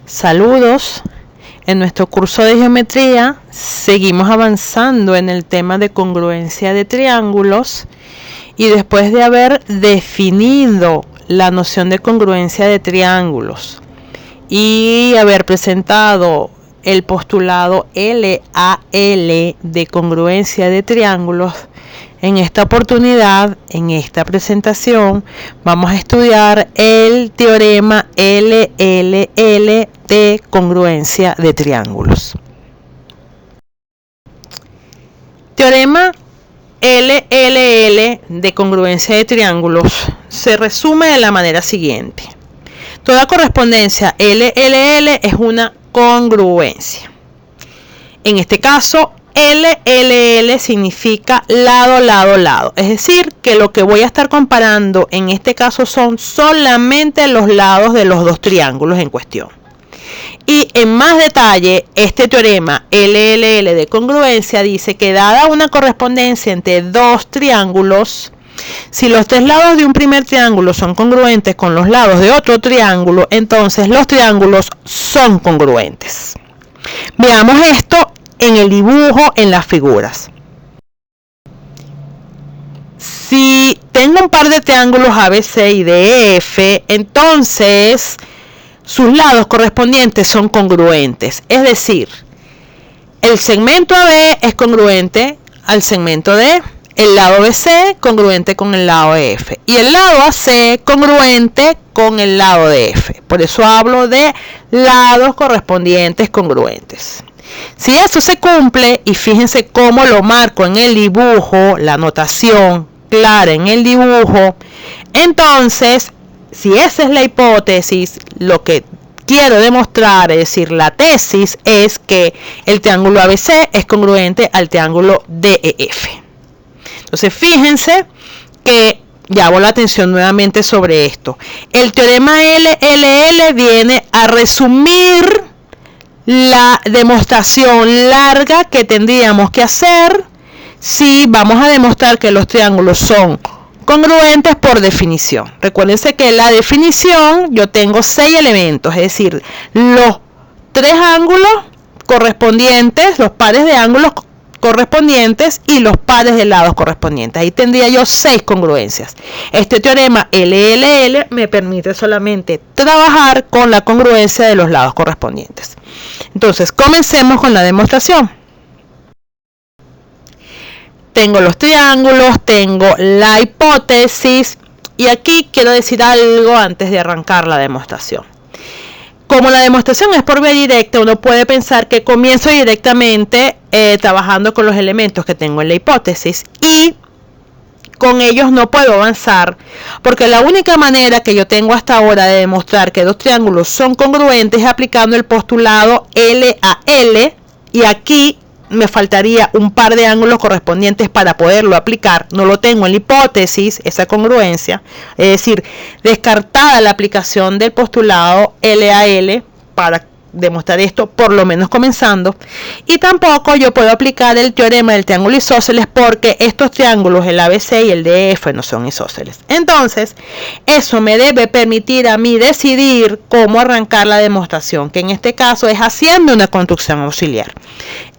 Saludos. En nuestro curso de geometría seguimos avanzando en el tema de congruencia de triángulos y después de haber definido la noción de congruencia de triángulos y haber presentado el postulado LAL de congruencia de triángulos, en esta oportunidad, en esta presentación, vamos a estudiar el teorema LLL de congruencia de triángulos. Teorema LLL de congruencia de triángulos se resume de la manera siguiente. Toda correspondencia LLL es una congruencia. En este caso, LLL significa lado, lado, lado. Es decir, que lo que voy a estar comparando en este caso son solamente los lados de los dos triángulos en cuestión. Y en más detalle, este teorema LLL de congruencia dice que dada una correspondencia entre dos triángulos, si los tres lados de un primer triángulo son congruentes con los lados de otro triángulo, entonces los triángulos son congruentes. Veamos esto en el dibujo, en las figuras. Si tengo un par de triángulos ABC y DF, entonces sus lados correspondientes son congruentes. Es decir, el segmento AB es congruente al segmento D, el lado BC congruente con el lado EF y el lado AC congruente con el lado DF. Por eso hablo de lados correspondientes congruentes. Si eso se cumple, y fíjense cómo lo marco en el dibujo, la notación clara en el dibujo, entonces, si esa es la hipótesis, lo que quiero demostrar, es decir, la tesis, es que el triángulo ABC es congruente al triángulo DEF. Entonces, fíjense que llamo la atención nuevamente sobre esto. El teorema LLL viene a resumir la demostración larga que tendríamos que hacer si vamos a demostrar que los triángulos son congruentes por definición. Recuérdense que en la definición yo tengo 6 elementos, es decir, los tres ángulos correspondientes, los pares de ángulos correspondientes y los pares de lados correspondientes. Ahí tendría yo 6 congruencias. Este teorema LLL me permite solamente trabajar con la congruencia de los lados correspondientes. Entonces, comencemos con la demostración. Tengo los triángulos, tengo la hipótesis y aquí quiero decir algo antes de arrancar la demostración. Como la demostración es por vía directa, uno puede pensar que comienzo directamente trabajando con los elementos que tengo en la hipótesis y con ellos no puedo avanzar porque la única manera que yo tengo hasta ahora de demostrar que dos triángulos son congruentes es aplicando el postulado LAL y aquí me faltaría un par de ángulos correspondientes para poderlo aplicar. No lo tengo en la hipótesis, esa congruencia. Es decir, descartada la aplicación del postulado LAL para demostrar esto, por lo menos comenzando. Y tampoco yo puedo aplicar el teorema del triángulo isósceles porque estos triángulos, el ABC y el DF, no son isósceles. Entonces, eso me debe permitir a mí decidir cómo arrancar la demostración, que en este caso es haciendo una construcción auxiliar.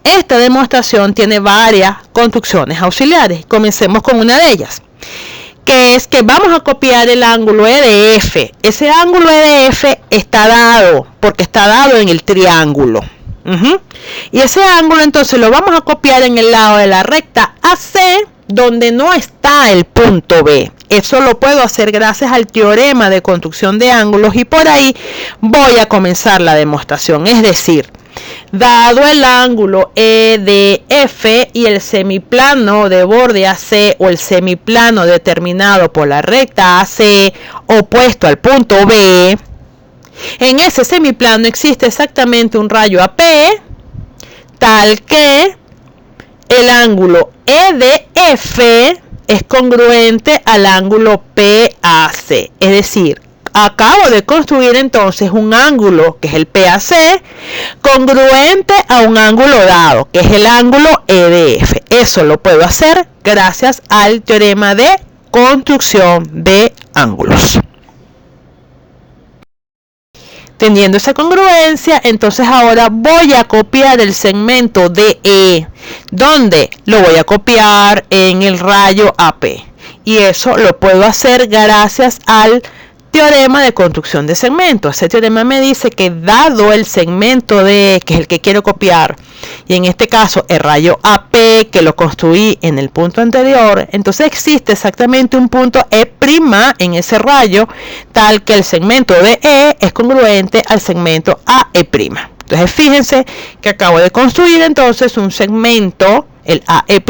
Esta demostración tiene varias construcciones auxiliares. Comencemos con una de ellas, que es que vamos a copiar el ángulo EDF. Ese ángulo EDF está dado, porque está dado en el triángulo. Y ese ángulo entonces lo vamos a copiar en el lado de la recta AC, donde no está el punto B. Eso lo puedo hacer gracias al teorema de construcción de ángulos y por ahí voy a comenzar la demostración. Es decir, dado el ángulo EDF y el semiplano de borde AC o el semiplano determinado por la recta AC opuesto al punto B, en ese semiplano existe exactamente un rayo AP tal que el ángulo EDF es congruente al ángulo PAC. Es decir, acabo de construir entonces un ángulo, que es el PAC, congruente a un ángulo dado, que es el ángulo EDF. Eso lo puedo hacer gracias al teorema de construcción de ángulos. Teniendo esa congruencia, entonces ahora voy a copiar el segmento DE. ¿Dónde? Lo voy a copiar en el rayo AP. Y eso lo puedo hacer gracias al teorema de construcción de segmentos. Ese teorema me dice que dado el segmento DE, que es el que quiero copiar, y en este caso el rayo AP, que lo construí en el punto anterior, entonces existe exactamente un punto E' en ese rayo, tal que el segmento DE es congruente al segmento AE'. Entonces fíjense que acabo de construir entonces un segmento, el AE',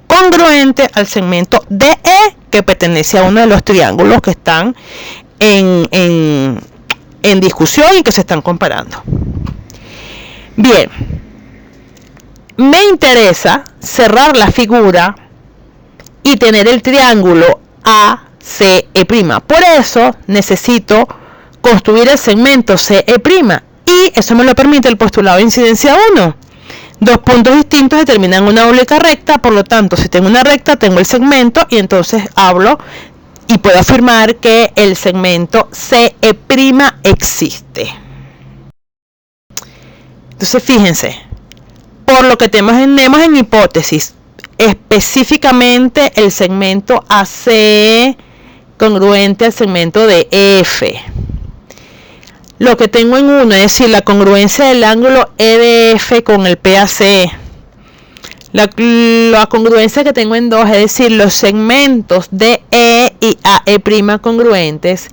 congruente al segmento DE, que pertenece a uno de los triángulos que están en discusión y que se están comparando. Bien, me interesa cerrar la figura y tener el triángulo ACE'. Por eso necesito construir el segmento CE', y eso me lo permite el postulado de incidencia 1. Dos puntos distintos determinan una oblicuo recta, por lo tanto, si tengo una recta, tengo el segmento, y entonces hablo y puedo afirmar que el segmento CE' existe. Entonces, fíjense, por lo que tenemos en hipótesis, específicamente el segmento AC congruente al segmento de F. Lo que tengo en 1, es decir, la congruencia del ángulo EDF con el PAC. La congruencia que tengo en 2, es decir, los segmentos DE y AE' congruentes.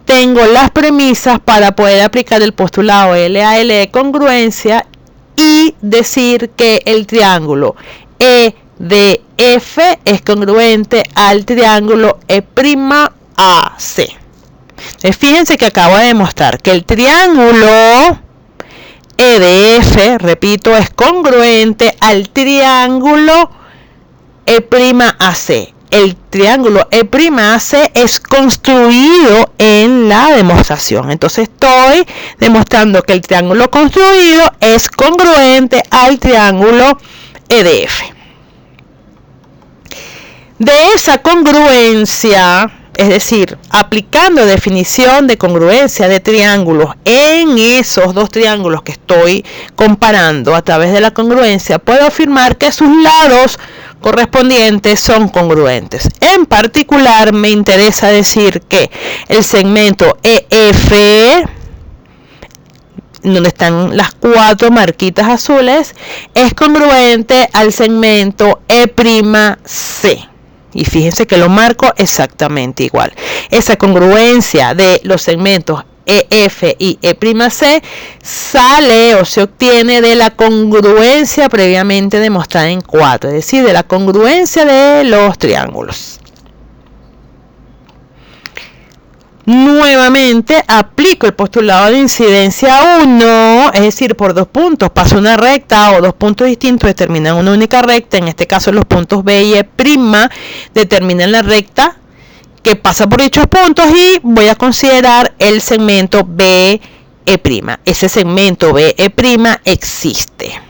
Tengo las premisas para poder aplicar el postulado LALE congruencia y decir que el triángulo EDF es congruente al triángulo E'AC. Fíjense que acabo de demostrar que el triángulo EDF, repito, es congruente al triángulo E'AC. El triángulo E'AC es construido en la demostración. Entonces estoy demostrando que el triángulo construido es congruente al triángulo EDF. De esa congruencia, es decir, aplicando definición de congruencia de triángulos en esos dos triángulos que estoy comparando a través de la congruencia, puedo afirmar que sus lados correspondientes son congruentes. En particular, me interesa decir que el segmento EF, donde están las 4 marquitas azules, es congruente al segmento E'C. Y fíjense que lo marco exactamente igual. Esa congruencia de los segmentos EF y E'C sale o se obtiene de la congruencia previamente demostrada en 4, es decir, de la congruencia de los triángulos. Nuevamente aplico el postulado de incidencia 1, es decir, por 2 puntos paso una recta o 2 puntos distintos determinan una única recta. En este caso los puntos B y E' determinan la recta que pasa por dichos puntos y voy a considerar el segmento BE'. Ese segmento BE' existe.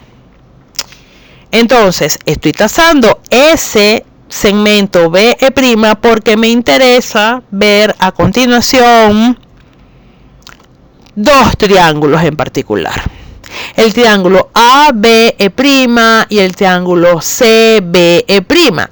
Entonces estoy trazando ese segmento BE' porque me interesa ver a continuación dos triángulos en particular: el triángulo ABE' y el triángulo CBE'.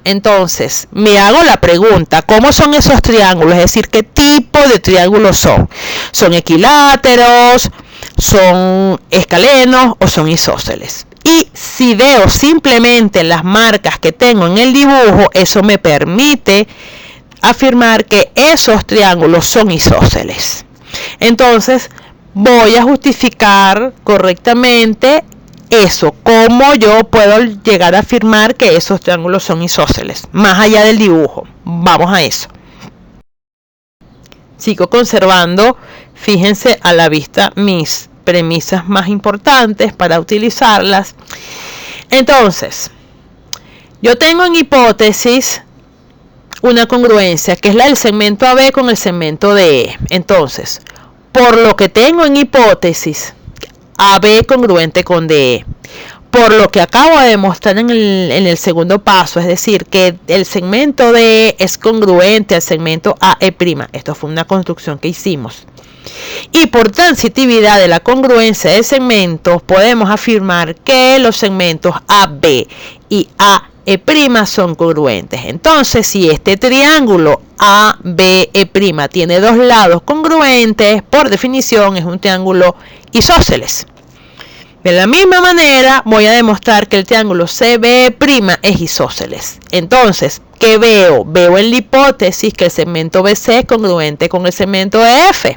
Entonces me hago la pregunta: ¿cómo son esos triángulos? Es decir, ¿qué tipo de triángulos son? ¿Son equiláteros? ¿Son escalenos o son isósceles? Y si veo simplemente las marcas que tengo en el dibujo, eso me permite afirmar que esos triángulos son isósceles. Entonces voy a justificar correctamente eso. ¿Cómo yo puedo llegar a afirmar que esos triángulos son isósceles? Más allá del dibujo. Vamos a eso. Sigo conservando, fíjense a la vista, mis premisas más importantes para utilizarlas. Entonces, yo tengo en hipótesis una congruencia que es la del segmento AB con el segmento DE. Entonces, por lo que tengo en hipótesis, AB congruente con DE. Por lo que acabo de demostrar en el segundo paso, es decir, que el segmento DE es congruente al segmento AE'. Esto fue una construcción que hicimos. Y por transitividad de la congruencia de segmentos, podemos afirmar que los segmentos AB y AE' son congruentes. Entonces, si este triángulo ABE' tiene dos lados congruentes, por definición es un triángulo isósceles. De la misma manera, voy a demostrar que el triángulo CBE' es isósceles. Entonces, ¿qué veo? Veo en la hipótesis que el segmento BC es congruente con el segmento EF.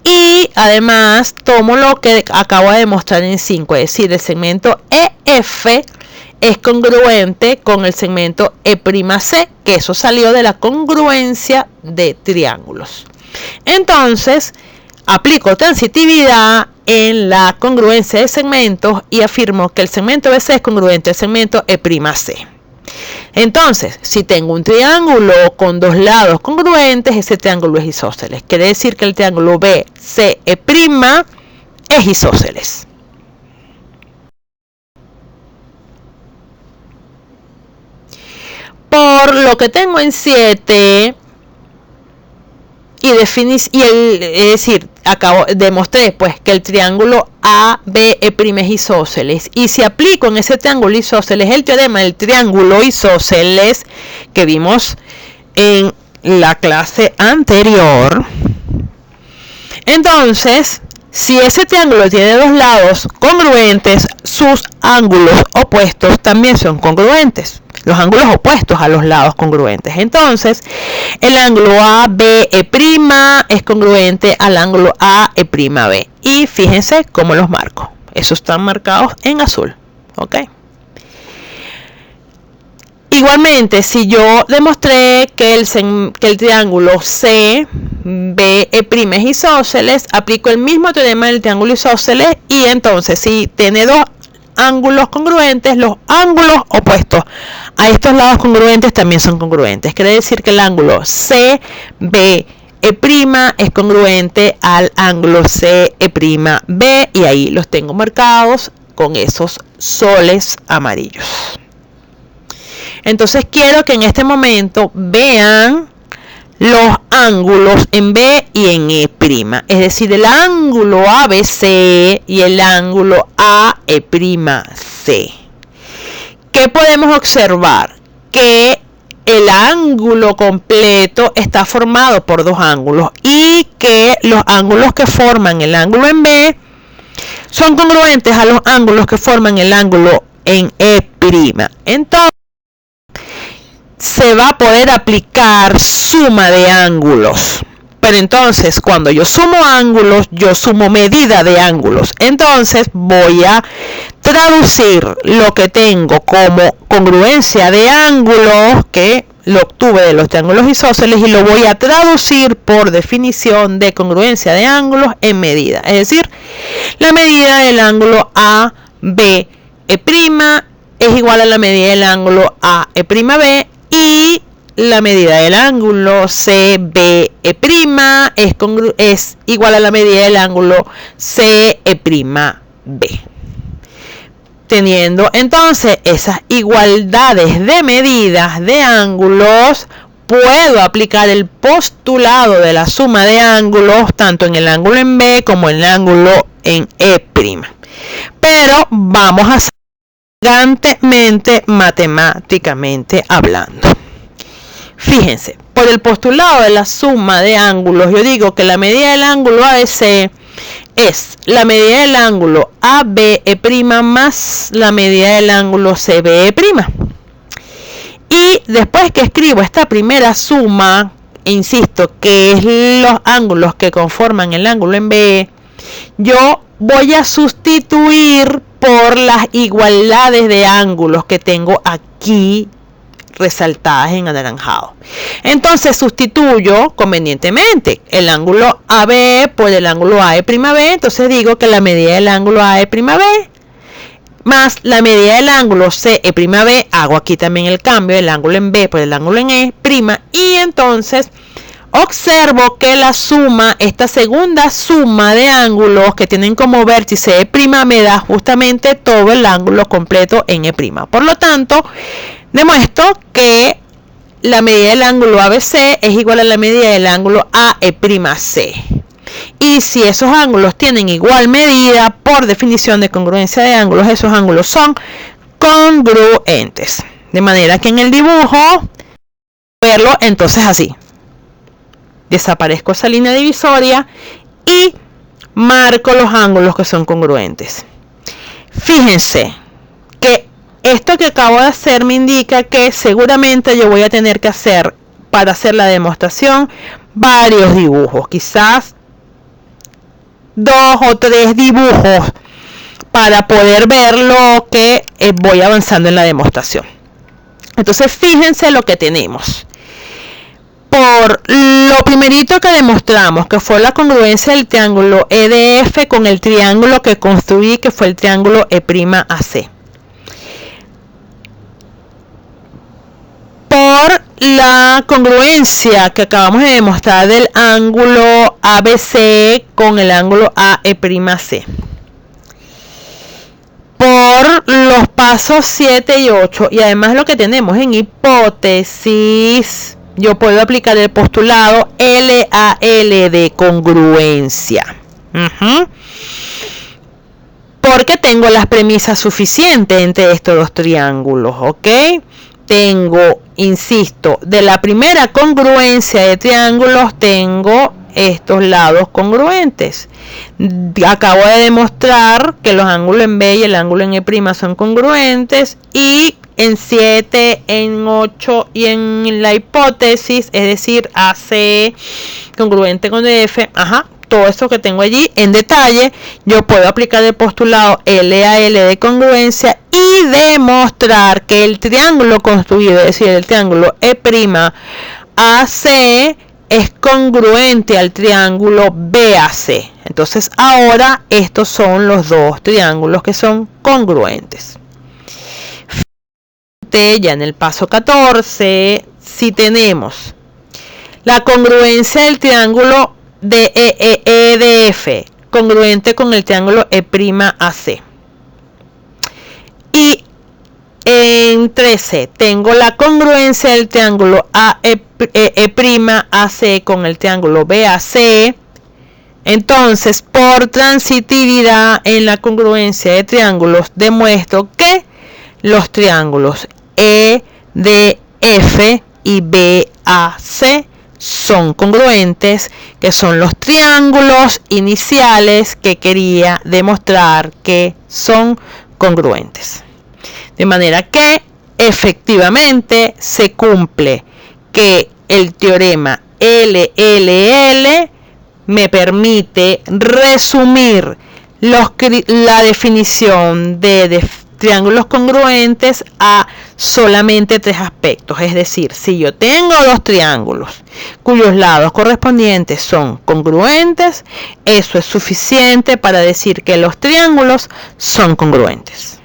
Y además tomo lo que acabo de demostrar en 5, es decir, el segmento EF es congruente con el segmento E'C, que eso salió de la congruencia de triángulos. Entonces, aplico transitividad en la congruencia de segmentos y afirmo que el segmento BC es congruente al segmento E'C. Entonces, si tengo un triángulo con dos lados congruentes, ese triángulo es isósceles. Quiere decir que el triángulo BCE' es isósceles. Por lo que tengo en 7, demostré pues que el triángulo ABE' es isósceles, y si aplico en ese triángulo isósceles el teorema del triángulo isósceles que vimos en la clase anterior, entonces si ese triángulo tiene dos lados congruentes, sus ángulos opuestos también son congruentes. Los ángulos opuestos a los lados congruentes. Entonces, el ángulo ABE' es congruente al ángulo AE'B. Y fíjense cómo los marco. Esos están marcados en azul. ¿Ok? Igualmente, si yo demostré que el triángulo CBE' es isósceles, aplico el mismo teorema del triángulo isósceles, y entonces si tiene dos ángulos congruentes, los ángulos opuestos a estos lados congruentes también son congruentes. Quiere decir que el ángulo CBE' es congruente al ángulo CE'B, y ahí los tengo marcados con esos soles amarillos. Entonces quiero que en este momento vean los ángulos en B y en E', es decir, el ángulo ABC y el ángulo AE'C. ¿Qué podemos observar? Que el ángulo completo está formado por dos ángulos, y que los ángulos que forman el ángulo en B son congruentes a los ángulos que forman el ángulo en E'. Entonces, se va a poder aplicar suma de ángulos. Pero entonces, cuando yo sumo ángulos, yo sumo medida de ángulos. Entonces, voy a traducir lo que tengo como congruencia de ángulos, que lo obtuve de los triángulos isósceles, y lo voy a traducir por definición de congruencia de ángulos en medida. Es decir, la medida del ángulo ABE' es igual a la medida del ángulo AE'B, y la medida del ángulo CBE' es igual a la medida del ángulo CE'B. Teniendo entonces esas igualdades de medidas de ángulos, puedo aplicar el postulado de la suma de ángulos tanto en el ángulo en B como en el ángulo en E'. Pero vamos a hacer elegantemente matemáticamente hablando. Fíjense, por el postulado de la suma de ángulos, yo digo que la medida del ángulo ABC es la medida del ángulo ABE' más la medida del ángulo CBE'. Y después que escribo esta primera suma, insisto, que es los ángulos que conforman el ángulo en B, yo voy a sustituir por las igualdades de ángulos que tengo aquí resaltadas en anaranjado. Entonces sustituyo convenientemente el ángulo AB por el ángulo AE'B. Entonces digo que la medida del ángulo AE'B más la medida del ángulo CE'B, hago aquí también el cambio del ángulo en B por el ángulo en E', y entonces observo que la suma, esta segunda suma de ángulos que tienen como vértice E', me da justamente todo el ángulo completo en E'. Por lo tanto, demuestro que la medida del ángulo ABC es igual a la medida del ángulo AE'C. Y si esos ángulos tienen igual medida, por definición de congruencia de ángulos, esos ángulos son congruentes. De manera que en el dibujo, verlo entonces así. Desaparezco esa línea divisoria y marco los ángulos que son congruentes. Fíjense que esto que acabo de hacer me indica que seguramente yo voy a tener que hacer, para hacer la demostración, varios dibujos, quizás 2 o 3 dibujos para poder ver lo que voy avanzando en la demostración. Entonces fíjense lo que tenemos. Por lo primerito que demostramos, que fue la congruencia del triángulo EDF con el triángulo que construí, que fue el triángulo E'AC. Por la congruencia que acabamos de demostrar del ángulo ABC con el ángulo AE'C. Por los pasos 7 y 8, y además lo que tenemos en hipótesis, yo puedo aplicar el postulado LAL de congruencia. Porque tengo las premisas suficientes entre estos dos triángulos, ¿ok? Tengo, insisto, de la primera congruencia de triángulos, tengo estos lados congruentes. Acabo de demostrar que los ángulos en B y el ángulo en E' son congruentes, y en 7, en 8 y en la hipótesis, es decir, AC congruente con DF, todo esto que tengo allí en detalle, yo puedo aplicar el postulado LAL de congruencia y demostrar que el triángulo construido, es decir, el triángulo E'AC, es congruente al triángulo BAC. Entonces ahora estos son los dos triángulos que son congruentes. Ya en el paso 14, si tenemos la congruencia del triángulo de EDF congruente con el triángulo E'AC, y en 13 tengo la congruencia del triángulo E'AC con el triángulo BAC, entonces por transitividad en la congruencia de triángulos demuestro que los triángulos EDF y BAC son congruentes, que son los triángulos iniciales que quería demostrar que son congruentes. De manera que efectivamente se cumple que el teorema LLL me permite resumir la definición de triángulos congruentes a solamente 3 aspectos. Es decir, si yo tengo 2 triángulos cuyos lados correspondientes son congruentes, eso es suficiente para decir que los triángulos son congruentes.